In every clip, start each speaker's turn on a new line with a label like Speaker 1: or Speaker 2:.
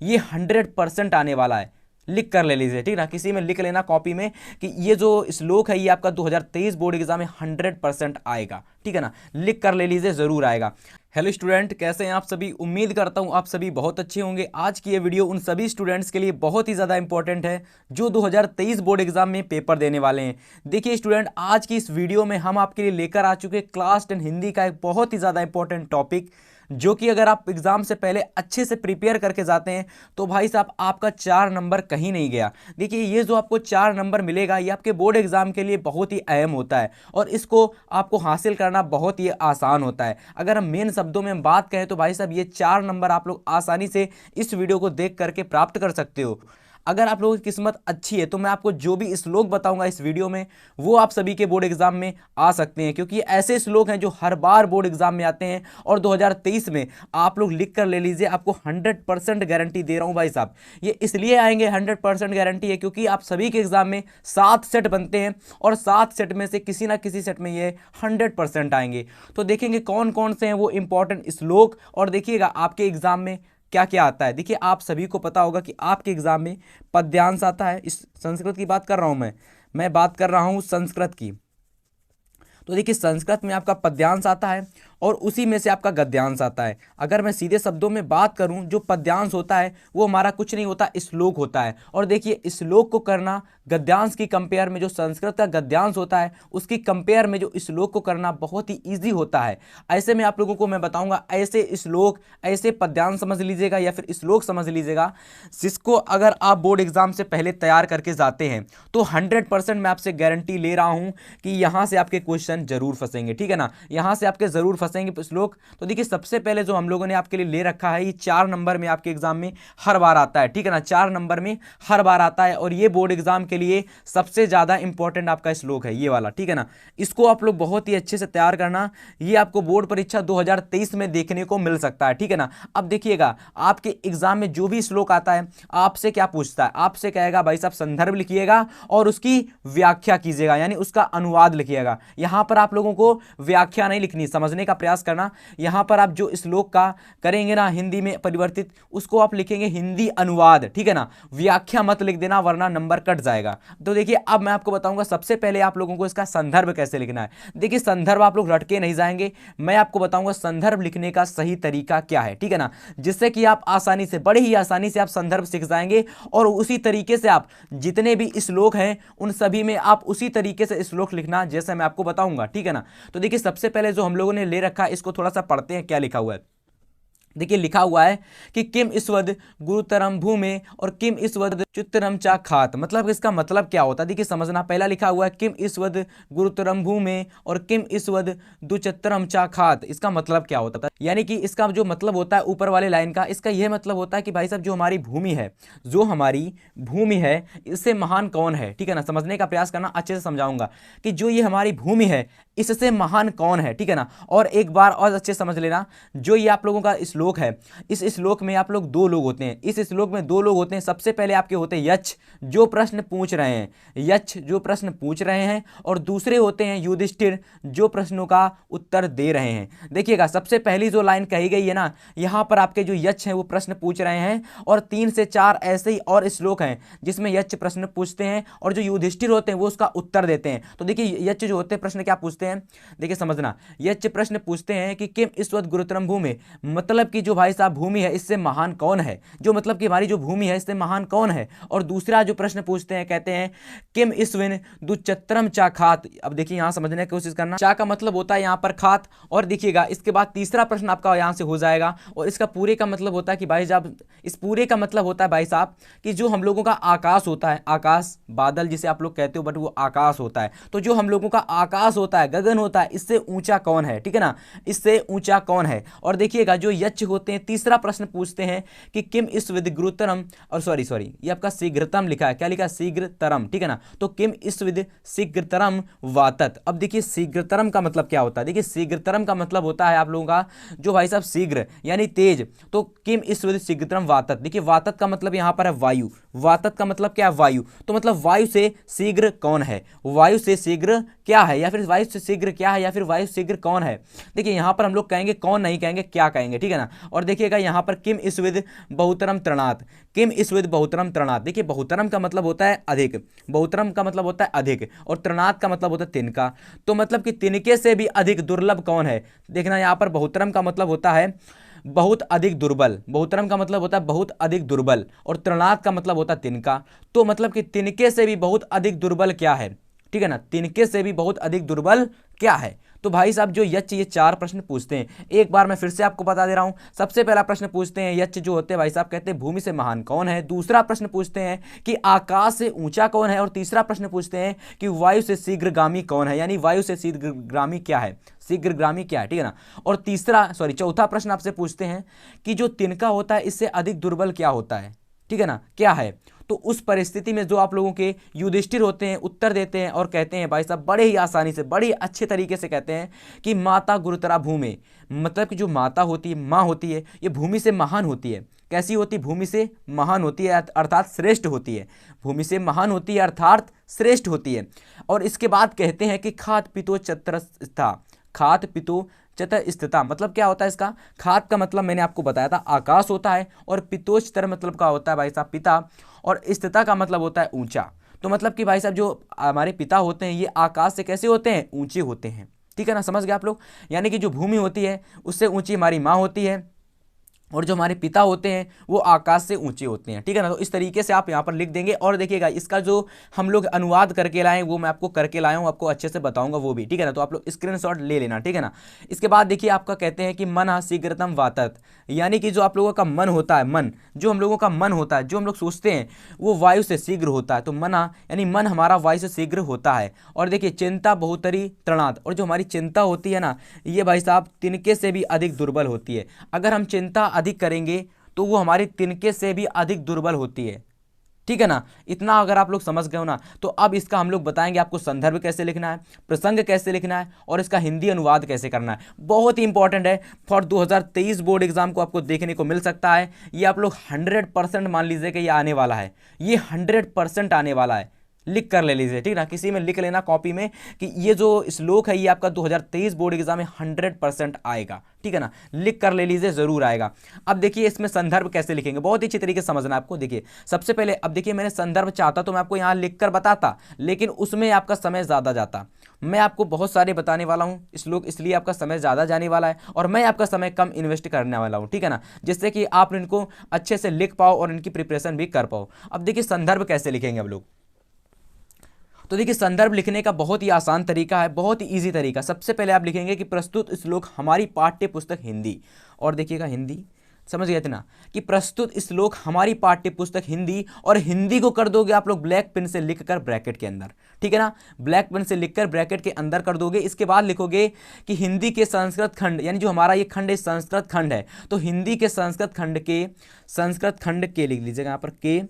Speaker 1: ये 100% आने वाला है। लिख कर ले लीजिए, ठीक ना, किसी में लिख लेना कॉपी में कि ये जो श्लोक है ये आपका 2023 बोर्ड एग्जाम में 100% आएगा, ठीक है ना, लिख कर ले लीजिए, जरूर आएगा। हेलो स्टूडेंट, कैसे हैं आप सभी? उम्मीद करता हूं आप सभी बहुत अच्छे होंगे। आज की ये वीडियो उन सभी स्टूडेंट्स के लिए बहुत ही ज़्यादा इंपॉर्टेंट है जो 2023 बोर्ड एग्जाम में पेपर देने वाले हैं। देखिए स्टूडेंट, आज की इस वीडियो में हम आपके लिए लेकर आ चुके क्लास 10 हिंदी का एक बहुत ही ज़्यादा इंपॉर्टेंट टॉपिक, जो कि अगर आप एग्जाम से पहले अच्छे से प्रिपेयर करके जाते हैं तो भाई साहब आपका 4 नंबर कहीं नहीं गया। देखिए ये जो आपको 4 नंबर मिलेगा ये आपके बोर्ड एग्जाम के लिए बहुत ही अहम होता है और इसको आपको हासिल करना बहुत ही आसान होता है। अगर हम मेन शब्दों में बात करें तो भाई साहब ये 4 नंबर आप लोग आसानी से इस वीडियो को देख करके प्राप्त कर सकते हो। अगर आप लोगों की किस्मत अच्छी है तो मैं आपको जो भी श्लोक बताऊंगा इस वीडियो में वो आप सभी के बोर्ड एग्जाम में आ सकते हैं, क्योंकि ऐसे श्लोक हैं जो हर बार बोर्ड एग्जाम में आते हैं और 2023 में आप लोग लिख कर ले लीजिए, आपको 100% गारंटी दे रहा हूं भाई साहब। ये इसलिए आएंगे 100% गारंटी है क्योंकि आप सभी के एग्जाम में 7 सेट बनते हैं और 7 सेट में से किसी ना किसी सेट में ये 100% आएंगे। तो देखेंगे कौन कौन से हैं वो इंपॉर्टेंट श्लोक और देखिएगा आपके एग्जाम में क्या क्या आता है। देखिए आप सभी को पता होगा कि आपके एग्जाम में पद्यांश आता है। इस संस्कृत की बात कर रहा हूं मैं बात कर रहा हूं संस्कृत की। तो देखिए संस्कृत में आपका पद्यांश आता है और उसी में से आपका गद्यांश आता है। अगर मैं सीधे शब्दों में बात करूं, जो पद्यांश होता है वो हमारा कुछ नहीं होता, श्लोक होता है। और देखिए श्लोक को करना गद्यांश की कंपेयर में, जो संस्कृत का गद्यांश होता है उसकी कंपेयर में जो श्लोक को करना बहुत ही ईजी होता है। ऐसे में आप लोगों को मैं बताऊंगा ऐसे श्लोक, ऐसे पद्यांश समझ लीजिएगा या फिर श्लोक समझ लीजिएगा, जिसको अगर आप बोर्ड एग्जाम से पहले तैयार करके जाते हैं तो 100% मैं आपसे गारंटी ले रहा हूं कि यहां से आपके क्वेश्चन जरूर फंसेंगे, ठीक है ना, यहां से आपके जरूर फंसेंगे श्लोक। तो देखिए सबसे पहले जो हम लोगों ने आपके लिए ले रखा है ये 4 नंबर में आपके एग्जाम में हर बार आता है, ठीक है ना, 4 नंबर में हर बार आता है और ये बोर्ड एग्जाम के लिए सबसे ज्यादा इंपॉर्टेंट आपका श्लोक है ये वाला, ठीक है ना। इसको आप लोग बहुत ही अच्छे से तैयार करना, ये आपको बोर्ड परीक्षा 2023 में देखने को मिल सकता है, ठीक है ना। अब देखिएगा आपके एग्जाम में जो भी श्लोक आता है आपसे क्या पूछता है, आपसे कहेगा भाई साहब संदर्भ लिखिएगा और उसकी व्याख्या कीजिएगा, यानी उसका अनुवाद लिखिएगा। यहां पर आप लोगों को व्याख्या नहीं लिखनी, समझने का प्रयास करना। यहां पर आप जो श्लोक का करेंगे ना हिंदी में परिवर्तित, उसको आप लिखेंगे हिंदी अनुवाद, ठीक है ना, व्याख्या मत लिख देना वरना नंबर कट जाएगा। तो देखिए अब मैं आपको बताऊंगा सबसे पहले आप लोगों को इसका संदर्भ कैसे लिखना है। देखिए संदर्भ आप लोग रटके नहीं जाएंगे, मैं आपको बताऊंगा संदर्भ लिखने का सही तरीका क्या है, ठीक है ना, जिससे कि आप आसानी से, बड़े ही आसानी से आप संदर्भ सीख जाएंगे और उसी तरीके से आप जितने भी श्लोक हैं उन सभी में आप उसी तरीके से श्लोक लिखना जैसे मैं आपको बताऊंगा, ठीक है ना। तो देखिए सबसे पहले जो हम लोगों ने ले रखा है इसको थोड़ा सा पढ़ते हैं क्या लिखा हुआ है। देखिए लिखा हुआ है कि किम ईश्वद गुरुतरम भूमे और किम ईश्वद चुत्तरम चा खात, मतलब इसका मतलब क्या होता है देखिए समझना। पहला लिखा हुआ है किम ईश्वद गुरुतरम भूमे और किम ईश्वद दुचत्तरम चा खात, इसका मतलब क्या होता है, यानी कि इसका जो मतलब होता है ऊपर वाले लाइन का, इसका यह मतलब होता है कि भाई साहब जो हमारी भूमि है, जो हमारी भूमि है इससे महान कौन है, ठीक है ना, समझने का प्रयास करना, अच्छे से समझाऊंगा कि जो ये हमारी भूमि है इससे महान कौन है, ठीक है ना। और एक बार और अच्छे समझ लेना, जो ये आप लोगों का श्लोक है, इस श्लोक में आप लोग 2 लोग होते हैं, इस श्लोक में 2 लोग होते हैं। सबसे पहले आपके होते हैं यक्ष जो प्रश्न पूछ रहे हैं, यक्ष जो प्रश्न पूछ रहे हैं, और दूसरे होते हैं युधिष्ठिर जो प्रश्नों का उत्तर दे रहे हैं। देखिएगा सबसे पहली जो लाइन कही गई है ना, यहां पर आपके जो यक्ष हैं वो प्रश्न पूछ रहे हैं और 3 से 4 ऐसे ही और श्लोक हैं जिसमें यक्ष प्रश्न पूछते हैं और जो युधिष्ठिर होते हैं वो उसका उत्तर देते हैं। तो देखिए यक्ष जो होते हैं प्रश्न क्या पूछते हैं, देखिए समझना, यक्ष प्रश्न पूछते हैं कि किम ईश्वद गुरुतरम भूमि, मतलब कि जो भाई साहब भूमि है इससे महान कौन है, जो मतलब कि हमारी जो भूमि है इससे महान कौन है। और दूसरा जो प्रश्न पूछते हैं कहते हैं किम ईश्विन दुचत्रम चा खात। अब देखिए यहां समझने की कोशिश करना, चा का मतलब होता है यहां पर खात। और देखिएगा इसके बाद तीसरा प्रश्न आपका यहां से हो जाएगा और इसका पूरे का मतलब होता है कि भाई साहब, इस पूरे का मतलब होता है भाई साहब कि जो हम लोगों का आकाश होता है, आकाश बादल जिसे आप लोग कहते हो बट वो आकाश होता है, तो जो हम लोगों का आकाश होता है, गगन होता है, इससे ऊंचा कौन है, ठीक है ना, इससे ऊंचा कौन है। और देखिएगा जो यक्ष होते हैं तीसरा प्रश्न पूछते हैं कि किम ईश्विद गुरुतरम, और सॉरी ये आपका शीघ्रतम लिखा है, क्या लिखा है, शीघ्रतरम, ठीक है ना, तो किम ईश्विद शीघ्रतरम वातत। अब देखिए शीघ्रतरम का मतलब क्या होता है, देखिए शीघ्रतरम का मतलब होता है आप लोगों का जो भाई साहब शीघ्र यानी तेज, तो किम ईश्विद शीघ्रतरम वातत। देखिए वातत का मतलब यहां पर है वायु, वातत का मतलब क्या है? वायु। तो मतलब वायु से शीघ्र कौन है? वायु से शीघ्र क्या है, या फिर वायु से शीघ्र क्या है, या फिर वायु शीघ्र कौन है? देखिए यहाँ पर हम लोग कहेंगे कौन, नहीं कहेंगे क्या कहेंगे, ठीक है ना। और देखिएगा यहाँ पर किम स्विद बहुतरम तृणात, किम स्विद बहुतरम तृणात। देखिए बहुतरम का मतलब होता है अधिक, बहुतरम का मतलब होता है अधिक, और तृणात का मतलब होता है तिनका। तो मतलब कि तिनके से भी अधिक दुर्लभ कौन है? देखना यहाँ पर बहुतरम का मतलब होता है बहुत अधिक दुर्बल, बहुतरम का मतलब होता है बहुत अधिक दुर्बल, और तृणात का मतलब होता है तिनका। तो मतलब कि तिनके से भी बहुत अधिक दुर्बल क्या है, ठीक है ना, तिनके से भी बहुत अधिक दुर्बल क्या है? तो भाई साहब जो यच्च ये 4 प्रश्न पूछते हैं, एक बार मैं फिर से आपको बता दे रहा हूं। सबसे पहला प्रश्न पूछते हैं यच्च जो होते हैं भाई साहब कहते हैं भूमि से महान कौन है। दूसरा प्रश्न पूछते हैं कि आकाश से ऊंचा कौन है। और तीसरा प्रश्न पूछते हैं कि वायु से शीघ्रगामी कौन है, यानी वायु से शीघ्रगामी क्या है, शीघ्रगामी क्या है, ठीक है ना। और चौथा प्रश्न आपसे पूछते हैं कि जो तिनका होता है इससे अधिक दुर्बल क्या होता है, ठीक है ना, क्या है। तो उस परिस्थिति में जो आप लोगों के युधिष्ठिर होते हैं उत्तर देते हैं और कहते हैं भाई साहब बड़े ही आसानी से, बड़े अच्छे तरीके से कहते हैं कि माता गुरुतरा भूमि, मतलब कि जो माता होती है, माँ होती है, ये भूमि से महान होती है। कैसी होती है? भूमि से महान होती है, अर्थात श्रेष्ठ होती है। भूमि से महान होती है अर्थात श्रेष्ठ होती है। और इसके बाद कहते हैं कि खात पितो चतुरस्था, खात पितो चतुरस्थिता मतलब क्या होता है इसका? खात का मतलब मैंने आपको बताया था आकाश होता है, और पितोच्चतर मतलब क्या होता है भाई साहब? पिता। और स्थिता का मतलब होता है ऊंचा। तो मतलब कि भाई साहब जो हमारे पिता होते हैं ये आकाश से कैसे होते हैं? ऊंचे होते हैं, ठीक है ना, समझ गए आप लोग। यानी कि जो भूमि होती है उससे ऊंची हमारी माँ होती है, और जो हमारे पिता होते हैं वो आकाश से ऊंचे होते हैं, ठीक है ना। तो इस तरीके से आप यहाँ पर लिख देंगे। और देखिएगा इसका जो हम लोग अनुवाद करके लाए वो मैं आपको करके लाया हूँ, आपको अच्छे से बताऊंगा वो भी, ठीक है ना। तो आप लोग स्क्रीनशॉट ले लेना, ठीक है ना। इसके बाद देखिए आपका कहते हैं कि मन शीघ्रतम वातत, यानी कि जो आप लोगों का मन होता है, मन जो हम लोगों का मन होता है, जो हम लोग सोचते हैं वो वायु से शीघ्र होता है। तो मना यानी मन हमारा वायु से शीघ्र होता है। और देखिए चिंता बहुतरी तृणात, और जो हमारी चिंता होती है ना ये भाई साहब तिनके से भी अधिक दुर्बल होती है। अगर हम चिंता अधिक करेंगे तो वो हमारी तिनके से भी अधिक दुर्बल होती है, ठीक है ना। इतना अगर आप लोग समझ गए हो ना, तो अब इसका हम लोग बताएंगे आपको संदर्भ कैसे लिखना है, प्रसंग कैसे लिखना है, और इसका हिंदी अनुवाद कैसे करना है। बहुत ही इंपॉर्टेंट है फॉर 2023 बोर्ड एग्जाम को आपको देखने को मिल सकता है। ये आप लोग 100% मान लीजिए कि ये आने वाला है, ये 100% आने वाला है। लिख कर ले लीजिए, ठीक ना, किसी में लिख लेना कॉपी में कि ये जो श्लोक है ये आपका 2023 बोर्ड एग्जाम में 100% आएगा, ठीक है ना। लिख कर ले लीजिए, जरूर आएगा। अब देखिए इसमें संदर्भ कैसे लिखेंगे, बहुत ही अच्छी तरीके से समझना आपको। देखिए सबसे पहले अब देखिए मैंने संदर्भ चाहता तो मैं आपको यहाँ लिख कर बताता, लेकिन उसमें आपका समय ज़्यादा जाता। मैं आपको बहुत सारे बताने वाला हूँ श्लोक, इसलिए आपका समय ज़्यादा जाने वाला है, और मैं आपका समय कम इन्वेस्ट करने वाला हूँ, ठीक है ना, जिससे कि आप इनको अच्छे से लिख पाओ और इनकी प्रिपरेशन भी कर पाओ। अब देखिए संदर्भ कैसे लिखेंगे अब लोग। तो देखिए संदर्भ लिखने का बहुत ही आसान तरीका है, बहुत ही इजी तरीका। सबसे पहले आप लिखेंगे कि प्रस्तुत श्लोक हमारी पाठ्य पुस्तक हिंदी, और देखिएगा हिंदी समझ गए थे ना, कि प्रस्तुत श्लोक हमारी पाठ्य पुस्तक हिंदी, और हिंदी को कर दोगे आप लोग ब्लैक पेन से लिखकर ब्रैकेट के अंदर, ठीक है ना, ब्लैक पेन से लिखकर ब्रैकेट के अंदर कर दोगे। इसके बाद लिखोगे कि हिंदी के संस्कृत खंड, यानी जो हमारा ये खंड है संस्कृत खंड है, तो हिंदी के संस्कृत खंड के लिख लीजिएगा यहाँ पर के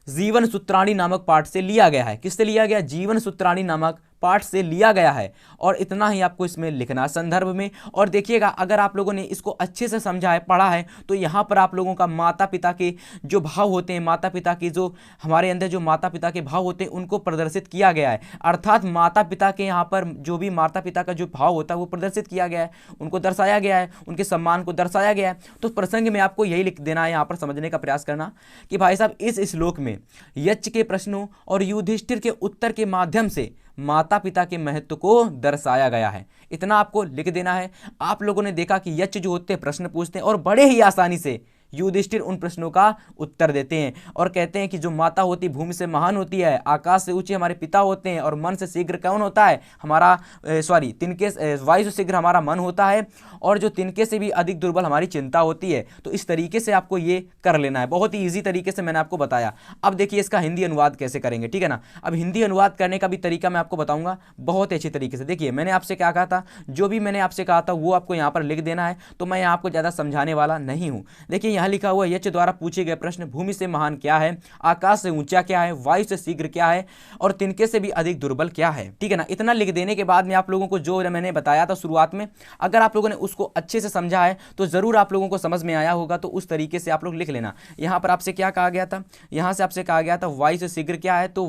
Speaker 1: जीवन सूत्राणी नामक पाठ से लिया गया है। किससे लिया गया? जीवन सूत्राणी नामक पाठ से लिया गया है। और इतना ही आपको इसमें लिखना संदर्भ में। और देखिएगा अगर आप लोगों ने इसको अच्छे से समझा है, पढ़ा है, तो यहाँ पर आप लोगों का माता पिता के जो भाव होते हैं, माता पिता की जो हमारे अंदर जो माता पिता के भाव होते हैं उनको प्रदर्शित किया गया है। अर्थात माता पिता के यहाँ पर जो भी माता पिता का जो भाव होता है वो प्रदर्शित किया गया है, उनको दर्शाया गया है, उनके सम्मान को दर्शाया गया है। तो प्रसंग में आपको यही लिख देना है, यहाँ पर समझने का प्रयास करना कि भाई साहब इस श्लोक में यज्ञ के प्रश्नों और युधिष्ठिर के उत्तर के माध्यम से माता पिता के महत्व को दर्शाया गया है। इतना आपको लिख देना है। आप लोगों ने देखा कि यज्ञ जो होते हैं प्रश्न पूछते हैं और बड़े ही आसानी से युधिष्ठिर उन प्रश्नों का उत्तर देते हैं और कहते हैं कि जो माता होती भूमि से महान होती है, आकाश से ऊंचे हमारे पिता होते हैं, और मन से शीघ्र कौन होता है? हमारा तिनके वायु से शीघ्र हमारा मन होता है, और जो तिनके से भी अधिक दुर्बल हमारी चिंता होती है। तो इस तरीके से आपको ये कर लेना है, बहुत ही ईजी तरीके से मैंने आपको बताया। अब देखिए इसका हिंदी अनुवाद कैसे करेंगे, ठीक है ना। अब हिंदी अनुवाद करने का भी तरीका मैं आपको बताऊंगा बहुत अच्छी तरीके से। देखिए मैंने आपसे क्या कहा था, जो भी मैंने आपसे कहा था वो आपको यहाँ पर लिख देना है, तो मैं यहाँ आपको ज़्यादा समझाने वाला नहीं हूँ। देखिए यहाँ लिखा हुआ यच द्वारा पूछे गए प्रश्न, भूमि से महान क्या है, आकाश से ऊंचा क्या है, वायु से शीघ्र क्या है और तिनके से भी अधिक दुर्बल क्या है। ठीक है ना, इतना लिख देने के बाद में आप लोगों को जो मैंने बताया था शुरुआत में, अगर आप लोगों ने उसको अच्छे से समझा है तो जरूर आप लोगों को समझ में आया होगा। तो उस तरीके से आप लोग लिख लेना। यहाँ पर आपसे क्या कहा गया था, यहाँ से आपसे कहा गया था वायु से शीघ्र क्या है, तो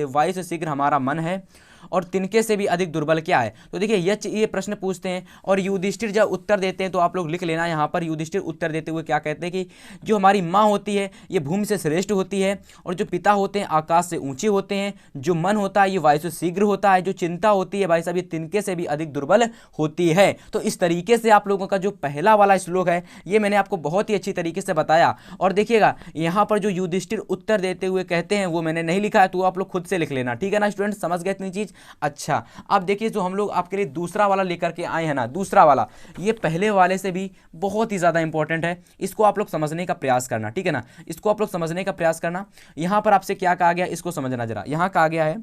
Speaker 1: वायु से शीघ्र हमारा मन है और तिनके से भी अधिक दुर्बल क्या है। तो देखिए ये प्रश्न पूछते हैं और युधिष्ठिर जब उत्तर देते हैं तो आप लोग लिख लेना। यहाँ पर युधिष्ठिर उत्तर देते हुए क्या कहते हैं कि जो हमारी माँ होती है ये भूमि से श्रेष्ठ होती है और जो पिता होते हैं आकाश से ऊंचे होते हैं, जो मन होता है ये वायु से शीघ्र होता है, जो चिंता होती है भाई साहब ये तिनके से भी अधिक दुर्बल होती है। तो इस तरीके से आप लोगों का जो पहला वाला श्लोक है ये मैंने आपको बहुत ही अच्छी तरीके से बताया। और देखिएगा यहाँ पर जो युधिष्ठिर उत्तर देते हुए कहते हैं वो मैंने नहीं लिखा है, तो आप लोग खुद से लिख लेना। ठीक है ना स्टूडेंट, समझ गए इतनी चीज। अच्छा, अब देखिए जो हम लोग आपके लिए दूसरा वाला लेकर के आए हैं ना, दूसरा वाला ये पहले वाले से भी बहुत ही ज्यादा इंपॉर्टेंट है, इसको आप लोग समझने का प्रयास करना। ठीक है ना, इसको आप लोग समझने का प्रयास करना। यहां पर आपसे क्या कहा गया इसको समझना जरा। यहां कहा गया है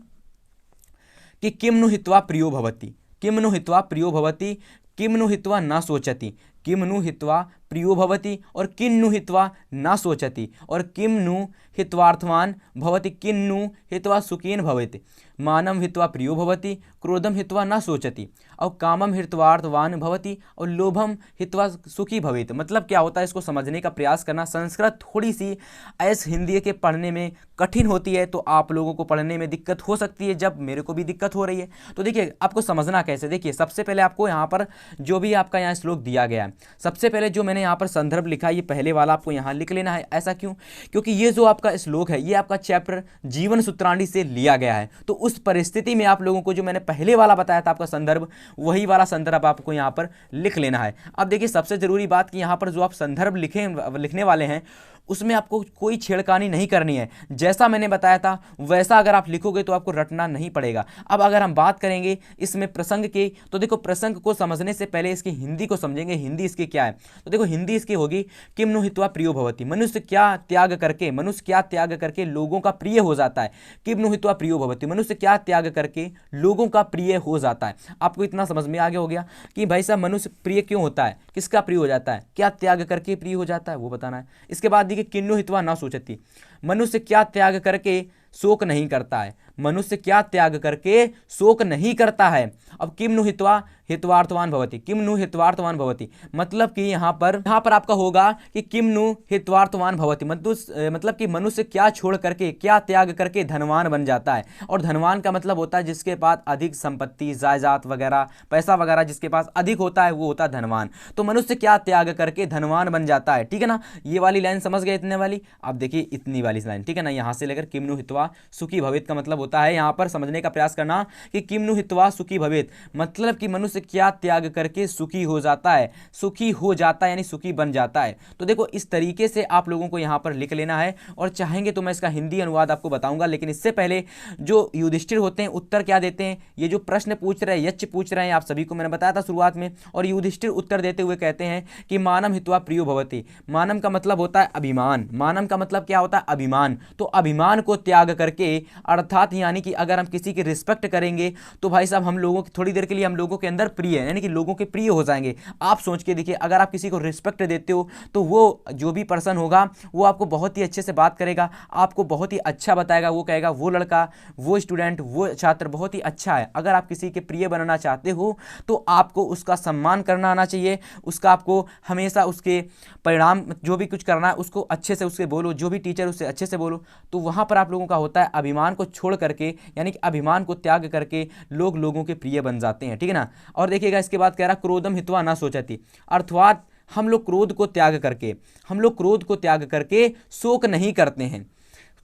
Speaker 1: कि किम नु हित्वा प्रियो भवति, किम नु हित्वा प्रियो भवति, किम नु हित्वा न सोचति, किम नु हित्वा प्रियो भवति और किन नु हित्वा न सोचति और किम नु हित्वार्थवान भवति, किन नु हित्वा सुखीन भवति, मानम हित्वा प्रियो भवति, क्रोधम हित्वा न सोचति और कामम हित्वार्थवान भवति और लोभम हित्वा सुखी भवेत। मतलब क्या होता है इसको समझने का प्रयास करना। संस्कृत थोड़ी सी ऐस हिंदी के पढ़ने में कठिन होती है, तो आप लोगों को पढ़ने में दिक्कत हो सकती है, जब मेरे को भी दिक्कत हो रही है। तो देखिए आपको समझना कैसे, देखिए सबसे पहले आपको यहाँ पर जो भी आपका यहाँ श्लोक दिया गया है, सबसे पहले जो मैंने यहाँ पर संदर्भ लिखा है ये पहले वाला आपको यहाँ लिख लेना है। ऐसा क्यों, क्योंकि ये जो आपका श्लोक है ये आपका चैप्टर जीवन सूत्राणी से लिया गया है। तो उस परिस्थिति में आप लोगों को जो मैंने पहले वाला बताया था आपका संदर्भ, वही वाला संदर्भ आपको यहाँ पर लिख लेना है। अब देखिए सबसे जरूरी बात कि यहाँ पर जो आप संदर्भ लिखने वाले हैं उसमें आपको कोई छेड़खानी नहीं करनी है। जैसा मैंने बताया था वैसा अगर आप लिखोगे तो आपको रटना नहीं पड़ेगा। अब अगर हम बात करेंगे इसमें प्रसंग की, तो देखो प्रसंग को समझने से पहले इसकी हिंदी को समझेंगे। हिंदी इसकी क्या है, तो देखो हिंदी इसकी होगी किम नु हित्वा प्रियो भवति, मनुष्य क्या त्याग करके, मनुष्य क्या त्याग करके लोगों का प्रिय हो जाता है। किम नु हित्वा प्रियो भवति, मनुष्य क्या त्याग करके लोगों का प्रिय हो जाता है। आपको इतना समझ में आ गया हो गया कि भाई साहब मनुष्य प्रिय क्यों होता है, किसका प्रिय हो जाता है, क्या त्याग करके प्रिय हो जाता है वो बताना है। इसके बाद देखिए किन्नु हित्वा न सोचति, मनुष्य क्या त्याग करके शोक नहीं करता है, मनुष्य क्या त्याग करके शोक नहीं करता है। अब किम नु हित्वा हित्वार्थवान भवति, किम नु हित्वार्थवान भवति, मतलब कि यहाँ पर आपका होगा कि किम नु हित्वार्थवान भवति, मतलब कि मनुष्य क्या छोड़ करके, क्या त्याग करके धनवान बन जाता है। और धनवान का मतलब होता है जिसके पास अधिक संपत्ति, जायदाद वगैरह, पैसा वगैरह जिसके पास अधिक होता है वो होता है धनवान। तो मनुष्य क्या त्याग करके धनवान बन जाता है। ठीक है ना, ये वाली लाइन समझ गए इतने वाली। अब देखिए इतनी वाली लाइन, ठीक है ना, यहाँ से लेकर किम नु हित्वा सुखी भवेत का मतलब होता है, यहाँ पर समझने का प्रयास करना कि किम नु हित्वा सुखी भवेत, मतलब कि मनुष्य क्या त्याग करके सुखी हो जाता है, सुखी हो जाता है यानी सुखी बन जाता है। तो देखो इस तरीके से आप लोगों को यहाँ पर लिख लेना है, और चाहेंगे तो मैं इसका हिंदी अनुवाद आपको बताऊंगा, लेकिन इससे पहले जो युधिष्ठिर होते हैं उत्तर क्या देते हैं, ये जो प्रश्न पूछ रहे हैं, यच्च पूछ रहे हैं, आप सभी को मैंने बताया था शुरुआत में, और युधिष्ठिर उत्तर देते हुए कहते हैं कि मानम हित्वा प्रियो भवति, मानम का मतलब होता है अभिमान, मानम का मतलब क्या होता है अभिमान। तो अभिमान को त्याग करके, अर्थात यानी कि अगर हम किसी की रिस्पेक्ट करेंगे तो भाई साहब हम लोगों की थोड़ी देर के लिए हम लोगों के अंदर प्रिय है, यानी कि लोगों के प्रिय हो जाएंगे। आप सोच के देखिए, अगर आप किसी को रिस्पेक्ट देते हो तो वो जो भी पर्सन होगा वो आपको बहुत ही अच्छे से बात करेगा, आपको बहुत ही अच्छा बताएगा, वो कहेगा वो लड़का, वो स्टूडेंट, वो छात्र बहुत ही अच्छा है। अगर आप किसी के प्रिय बनना चाहते हो तो आपको उसका सम्मान करना आना चाहिए, उसका आपको हमेशा उसके परिणाम जो भी कुछ करना है उसको अच्छे से उससे बोलो, जो भी टीचर उससे अच्छे से बोलो। तो वहाँ पर आप लोगों का होता है अभिमान को छोड़ करके, यानी कि अभिमान को त्याग करके लोग लोगों के प्रिय बन जाते हैं। ठीक है ना, और देखिएगा इसके बाद कह रहा क्रोधम हित्वा न सोचति, अर्थात हम लोग क्रोध को त्याग करके, हम लोग क्रोध को त्याग करके शोक नहीं करते हैं,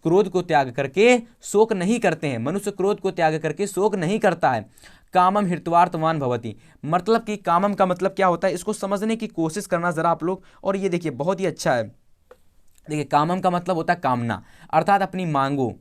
Speaker 1: क्रोध को त्याग करके शोक नहीं करते हैं, मनुष्य क्रोध को त्याग करके शोक नहीं करता है। कामम हित्वार्थवान भवति, मतलब कि कामम का मतलब क्या होता है इसको समझने की कोशिश करना जरा आप लोग, और ये देखिए बहुत ही अच्छा है। देखिए कामम का मतलब होता है कामना, अर्थात अपनी मांगों,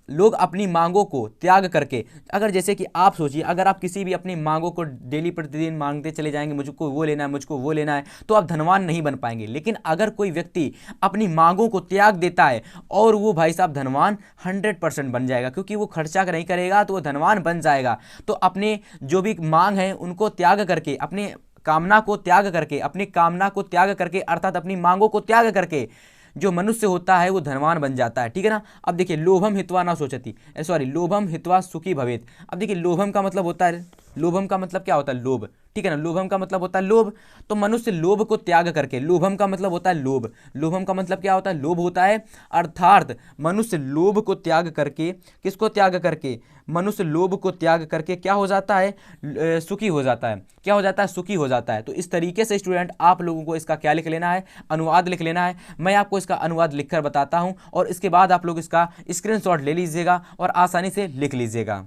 Speaker 1: लोग अपनी मांगों को त्याग करके, अगर जैसे कि आप सोचिए अगर आप किसी भी अपनी मांगों को डेली प्रतिदिन मांगते चले जाएंगे, मुझको वो लेना है, मुझको वो लेना है, तो आप धनवान नहीं बन पाएंगे। लेकिन अगर कोई व्यक्ति अपनी मांगों को त्याग देता है और वो भाई साहब धनवान 100% बन जाएगा, क्योंकि वो खर्चा नहीं करेगा तो वो धनवान बन जाएगा। तो अपने जो भी मांग है उनको त्याग करके, अपने कामना को त्याग करके, अपनी कामना को त्याग करके अर्थात अपनी मांगों को त्याग करके जो मनुष्य होता है वो धनवान बन जाता है, ठीक है ना। अब देखिए लोभम हित्वा न सोचती, सॉरी लोभम हित्वा सुखी भवेत। अब देखिए लोभम का मतलब होता है, लोभम का मतलब क्या होता है, लोभ, ठीक है ना। लोभम का मतलब होता है लोभ, तो मनुष्य लोभ को त्याग करके, लोभम का मतलब होता है लोभ, लोभम का मतलब क्या होता है, लोभ होता है। अर्थात मनुष्य लोभ को त्याग करके, किसको त्याग करके, मनुष्य लोभ को त्याग करके क्या हो जाता है, सुखी हो जाता है। क्या हो जाता है, सुखी हो जाता है। तो इस तरीके से स्टूडेंट आप लोगों को इसका क्या लिख लेना है, अनुवाद लिख लेना है। मैं आपको इसका अनुवाद लिखकर बताता हूं और इसके बाद आप लोग इसका स्क्रीनशॉट ले लीजिएगा और आसानी से लिख लीजिएगा।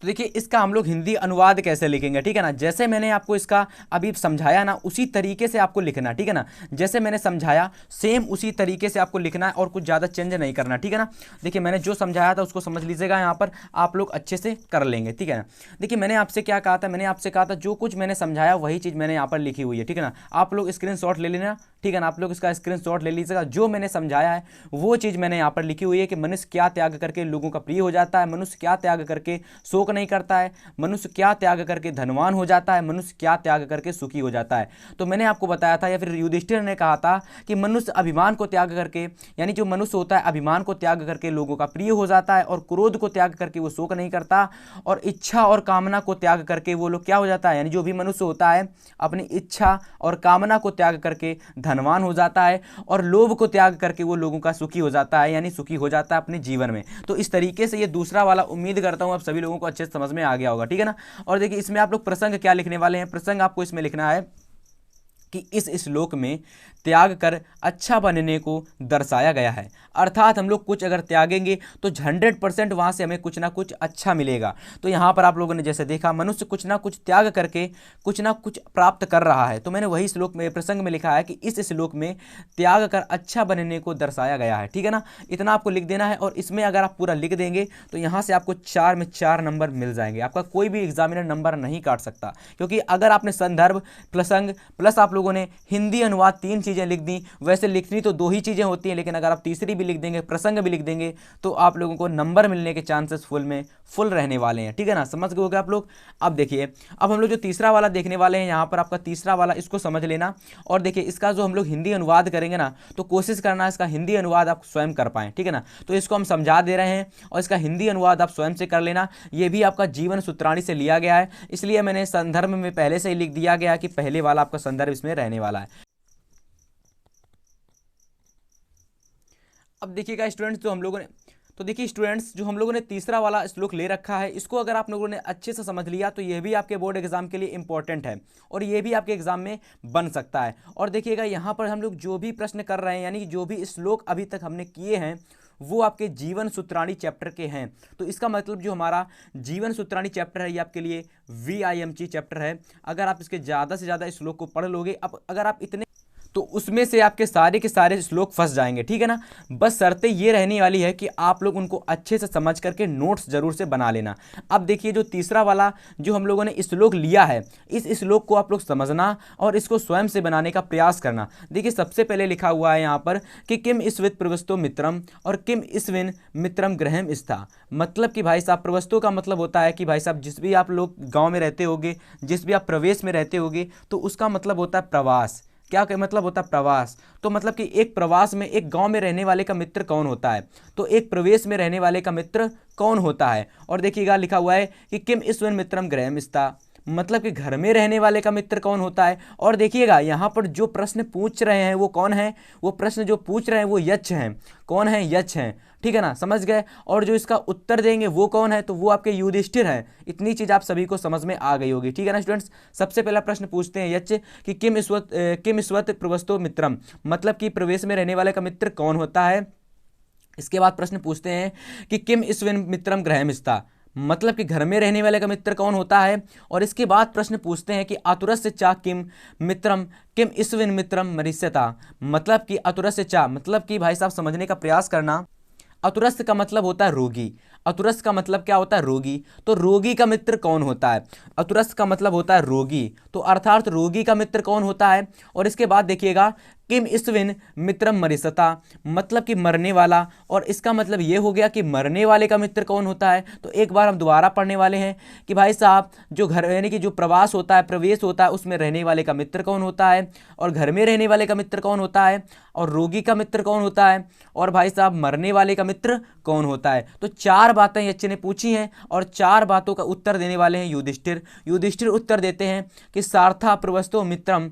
Speaker 1: तो देखिए इसका हम लोग हिंदी अनुवाद कैसे लिखेंगे, ठीक है ना। जैसे मैंने आपको इसका अभी समझाया ना, उसी तरीके से आपको लिखना, ठीक है ना। जैसे मैंने समझाया सेम उसी तरीके से आपको लिखना है और कुछ ज़्यादा चेंज नहीं करना, ठीक है ना। देखिए मैंने जो समझाया था उसको समझ लीजिएगा, यहाँ पर आप लोग अच्छे से कर लेंगे, ठीक है ना। देखिए मैंने आपसे क्या कहा था, मैंने आपसे कहा था जो कुछ मैंने समझाया वही चीज़ मैंने यहाँ पर लिखी हुई है, ठीक है ना। आप लोग स्क्रीनशॉट ले लेना, ठीक है ना। आप लोग इसका स्क्रीनशॉट ले लीजिएगा। जो मैंने समझाया है वो चीज़ मैंने यहाँ पर लिखी हुई है कि मनुष्य क्या त्याग करके लोगों का प्रिय हो जाता है, मनुष्य क्या त्याग करके शोक नहीं करता है, मनुष्य क्या त्याग करके धनवान हो जाता है, मनुष्य क्या त्याग करके सुखी हो जाता है। तो मैंने आपको बताया था, या फिर युधिष्ठिर ने कहा था कि मनुष्य अभिमान को त्याग करके, यानी जो मनुष्य होता है अभिमान को त्याग करके लोगों का प्रिय हो जाता है, और क्रोध को त्याग करके वो शोक नहीं करता, और इच्छा और कामना को त्याग करके वो लोग क्या हो जाता है, यानी जो भी मनुष्य होता है अपनी इच्छा और कामना को त्याग करके धनवान हो जाता है, और लोभ को त्याग करके वो लोगों का सुखी हो जाता है, यानी सुखी हो जाता है अपने जीवन में। तो इस तरीके से ये दूसरा वाला उम्मीद करता हूं आप सभी लोगों को अच्छे से समझ में आ गया होगा, ठीक है ना। और देखिए इसमें आप लोग प्रसंग क्या लिखने वाले हैं, प्रसंग आपको इसमें लिखना है कि इस श्लोक में त्याग कर अच्छा बनने को दर्शाया गया है। अर्थात हम लोग कुछ अगर त्यागेंगे तो 100% वहाँ से हमें कुछ ना कुछ अच्छा मिलेगा। तो यहाँ पर आप लोगों ने जैसे देखा मनुष्य कुछ ना कुछ त्याग करके कुछ ना कुछ प्राप्त कर रहा है। तो मैंने वही श्लोक में प्रसंग में लिखा है कि इस श्लोक में त्याग कर अच्छा बनने को दर्शाया गया है, ठीक है ना। इतना आपको लिख देना है और इसमें अगर आप पूरा लिख देंगे तो यहाँ से आपको 4 में 4 नंबर मिल जाएंगे। आपका कोई भी एग्जामिनर नंबर नहीं काट सकता, क्योंकि अगर आपने संदर्भ प्रसंग प्लस आप लोगों ने हिंदी अनुवाद 3 चीज़ें लिख दी, वैसे लिखनी तो 2 ही चीज़ें होती हैं, लेकिन अगर आप तीसरी भी लिख देंगे, प्रसंग भी लिख देंगे, तो आप लोगों को नंबर मिलने के चांसेस फुल रहने वाले हैं, ठीक है ना। समझ गए आप लोग। अब देखिए अब हम लोग जो तीसरा वाला देखने वाले हैं, यहाँ पर आपका तीसरा वाला इसको समझ लेना। और देखिए इसका जो हम लोग हिंदी अनुवाद करेंगे ना, तो कोशिश करना इसका हिंदी अनुवाद आप स्वयं कर पाएँ, ठीक है ना। तो इसको हम समझा दे रहे हैं और इसका हिंदी अनुवाद आप स्वयं से कर लेना। ये भी आपका जीवन सूत्राणी से लिया गया है, इसलिए मैंने संदर्भ में पहले से ही लिख दिया गया कि पहले वाला आपका संदर्भ इसमें रहने वाला है। अब देखिएगा स्टूडेंट्स जो हम लोगों ने तीसरा वाला श्लोक ले रखा है, इसको अगर आप लोगों ने अच्छे से समझ लिया तो ये भी आपके बोर्ड एग्जाम के लिए इंपॉर्टेंट है और ये भी आपके एग्जाम में बन सकता है। और देखिएगा यहाँ पर हम लोग जो भी प्रश्न कर रहे हैं, यानी कि जो भी श्लोक अभी तक हमने किए हैं वो आपके जीवन सूत्राणी चैप्टर के हैं। तो इसका मतलब जो हमारा जीवन सूत्राणी चैप्टर है ये आपके लिए VIMG चैप्टर है। अगर आप इसके ज़्यादा से ज़्यादा श्लोक को पढ़ लोगे, अब अगर आप इतने तो उसमें से आपके सारे के सारे श्लोक फंस जाएंगे, ठीक है ना। बस शर्तें ये रहने वाली है कि आप लोग उनको अच्छे से समझ करके नोट्स जरूर से बना लेना। अब देखिए जो तीसरा वाला जो हम लोगों ने श्लोक लिया है, इस श्लोक को आप लोग समझना और इसको स्वयं से बनाने का प्रयास करना। देखिए सबसे पहले लिखा हुआ है यहाँ पर कि किम ईश्वित प्रवस्तो मित्रम और किम ईश्विन मित्रम गृहम स्था। मतलब कि भाई साहब प्रवस्तो का मतलब होता है कि भाई साहब जिस भी आप लोग गाँव में रहते होगे, जिस भी आप प्रवेश में रहते होगे, तो उसका मतलब होता है प्रवास। क्या मतलब होता है प्रवास। तो मतलब कि एक प्रवास में एक गांव में रहने वाले का मित्र कौन होता है, तो एक प्रवेश में रहने वाले का मित्र कौन होता है। और देखिएगा लिखा हुआ है कि किम ईश्वन मित्रम गृहम स्था, मतलब कि घर में रहने वाले का मित्र कौन होता है। और देखिएगा यहाँ पर जो प्रश्न पूछ रहे हैं वो कौन है, वो प्रश्न जो पूछ रहे हैं वो यक्ष हैं। कौन है, यक्ष हैं, ठीक है ना, समझ गए। और जो इसका उत्तर देंगे वो कौन है, तो वो आपके युधिष्ठिर हैं। इतनी चीज़ आप सभी को समझ में आ गई होगी, ठीक है ना स्टूडेंट्स। सबसे पहला प्रश्न पूछते हैं यक्ष कि किम ईश्वत प्रवस्तो मित्रम, मतलब कि प्रवेश में रहने वाले का मित्र कौन होता है। इसके बाद प्रश्न पूछते हैं कि किम ईश्वन मित्रम गृहम स्था, मतलब कि घर में रहने वाले का मित्र कौन होता है। और इसके बाद प्रश्न पूछते हैं कि आतुरस्य चा किम मित्रम किम ईश्वन मित्रम मरीष्यता, मतलब कि आतुरस्य चा, मतलब कि भाई साहब समझने का प्रयास करना। आतुरस्य का मतलब होता है रोगी, अतुरस का मतलब क्या होता है? रोगी। तो रोगी का मित्र कौन होता है? अतुरस का मतलब होता है रोगी, तो अर्थात रोगी का मित्र कौन होता है? और इसके बाद देखिएगा किम इस्विन मित्रम मरिसता, मतलब कि मरने वाला, और इसका मतलब ये हो गया कि मरने वाले का मित्र कौन होता है। तो एक बार हम दोबारा पढ़ने वाले हैं कि भाई साहब जो घर यानी कि जो प्रवास होता है, प्रवेश होता है, उसमें रहने वाले का मित्र कौन होता है, और घर में रहने वाले का मित्र कौन होता है, और रोगी का मित्र कौन होता है, और भाई साहब मरने वाले का मित्र कौन होता है। तो चार बातें ये बच्चे ने पूछी हैं और चार बातों का उत्तर देने वाले हैं युधिष्ठिर। युधिष्ठिर उत्तर देते हैं कि सार्था प्रवस्तो मित्रम।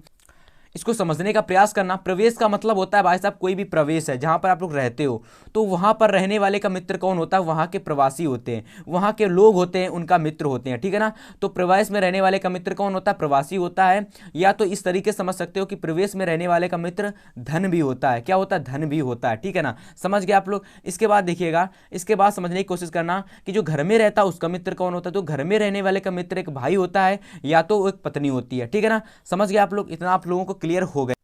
Speaker 1: इसको समझने का प्रयास करना। प्रवेश का मतलब होता है भाई साहब कोई भी प्रवेश है जहां पर आप लोग रहते हो, तो वहां पर रहने वाले का मित्र कौन होता है? वहां के प्रवासी होते हैं, वहां के लोग होते हैं, उनका मित्र होते हैं, ठीक है ना। तो प्रवास में रहने वाले का मित्र कौन होता है? प्रवासी होता है। या तो इस तरीके से समझ सकते हो कि प्रवेश में रहने वाले का मित्र धन भी होता है। क्या होता है? धन भी होता है, ठीक है ना। समझ गए आप लोग। इसके बाद देखिएगा, इसके बाद समझने की कोशिश करना कि जो घर में रहता है उसका मित्र कौन होता है। तो घर में रहने वाले का मित्र एक भाई होता है या तो एक पत्नी होती है, ठीक है ना। समझ गए आप लोग। इतना आप लोगों को क्लियर हो गया।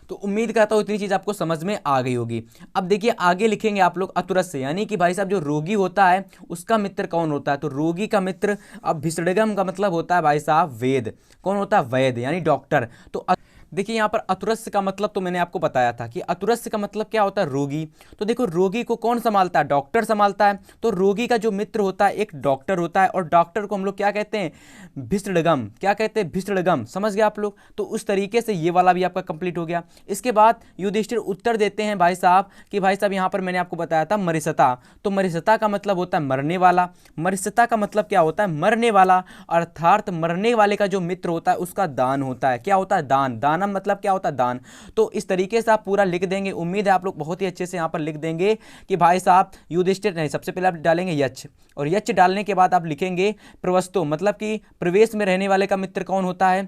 Speaker 1: तो उम्मीद करता हूं इतनी चीज आपको समझ में आ गई होगी। अब देखिए आगे लिखेंगे आप लोग अतुरस से, यानी कि भाई साहब जो रोगी होता है उसका मित्र कौन होता है। तो रोगी का मित्र, अब भिसड़गम का मतलब होता है भाई साहब वेद। कौन होता है? वैद्य, यानी डॉक्टर। तो देखिए यहाँ पर अतुरस्य का मतलब तो मैंने आपको बताया था कि अतुरस्य का मतलब क्या होता है? रोगी। तो देखो रोगी को कौन संभालता है? डॉक्टर संभालता है। तो रोगी का जो मित्र होता है एक डॉक्टर होता है, और डॉक्टर को हम लोग क्या कहते हैं? भिसड़गम। क्या कहते हैं? भिसड़गम। समझ गए आप लोग। तो उस तरीके से ये वाला भी आपका कंप्लीट हो गया। इसके बाद युधिष्ठिर उत्तर देते हैं भाई साहब कि भाई साहब यहाँ पर मैंने आपको बताया था मरिसता। तो मरिसता का मतलब होता है मरने वाला। मरिसता का मतलब क्या होता है? मरने वाला, अर्थात मरने वाले का जो मित्र होता है उसका दान होता है। क्या होता है? दान। दानम मतलब क्या होता है? दान। तो इस तरीके से आप पूरा लिख देंगे। उम्मीद है आप लोग बहुत ही अच्छे से यहाँ पर लिख देंगे कि भाई साहब युधिष्ठिर नहीं, सबसे पहले आप डालेंगे यच्छ, और यच्छ डालने के बाद आप लिखेंगे प्रवस्तो, मतलब कि प्रवेश में रहने वाले का मित्र कौन होता है।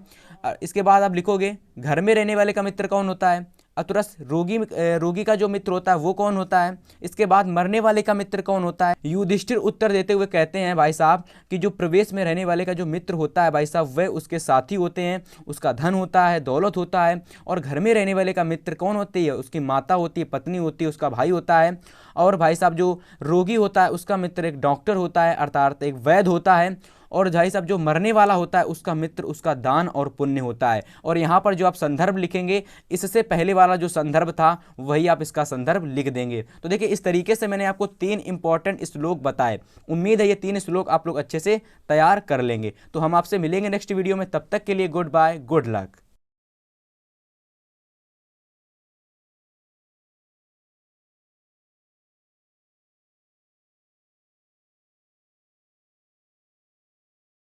Speaker 1: इसके बाद आप लिखोगे घर में रहने वाले का मित्र कौन होता है। अतुरस रोगी का जो मित्र होता है वो कौन होता है। इसके बाद मरने वाले का मित्र कौन होता है। युधिष्ठिर उत्तर देते हुए कहते हैं भाई साहब कि जो प्रवेश में रहने वाले का जो मित्र होता है भाई साहब वह उसके साथी होते हैं, उसका धन होता है, दौलत होता है। और घर में रहने वाले का मित्र कौन होती है? उसकी माता होती है, पत्नी होती है, उसका भाई होता है। और भाई साहब जो रोगी होता है उसका मित्र एक डॉक्टर होता है, अर्थात एक वैद्य होता है। और भाई साहब जो मरने वाला होता है उसका मित्र उसका दान और पुण्य होता है। और यहाँ पर जो आप संदर्भ लिखेंगे, इससे पहले वाला जो संदर्भ था वही आप इसका संदर्भ लिख देंगे। तो देखिए इस तरीके से मैंने आपको 3 इंपॉर्टेंट श्लोक बताए। उम्मीद है ये 3 श्लोक आप लोग अच्छे से तैयार कर लेंगे। तो हम आपसे मिलेंगे नेक्स्ट वीडियो में, तब तक के लिए गुड बाय, गुड लक।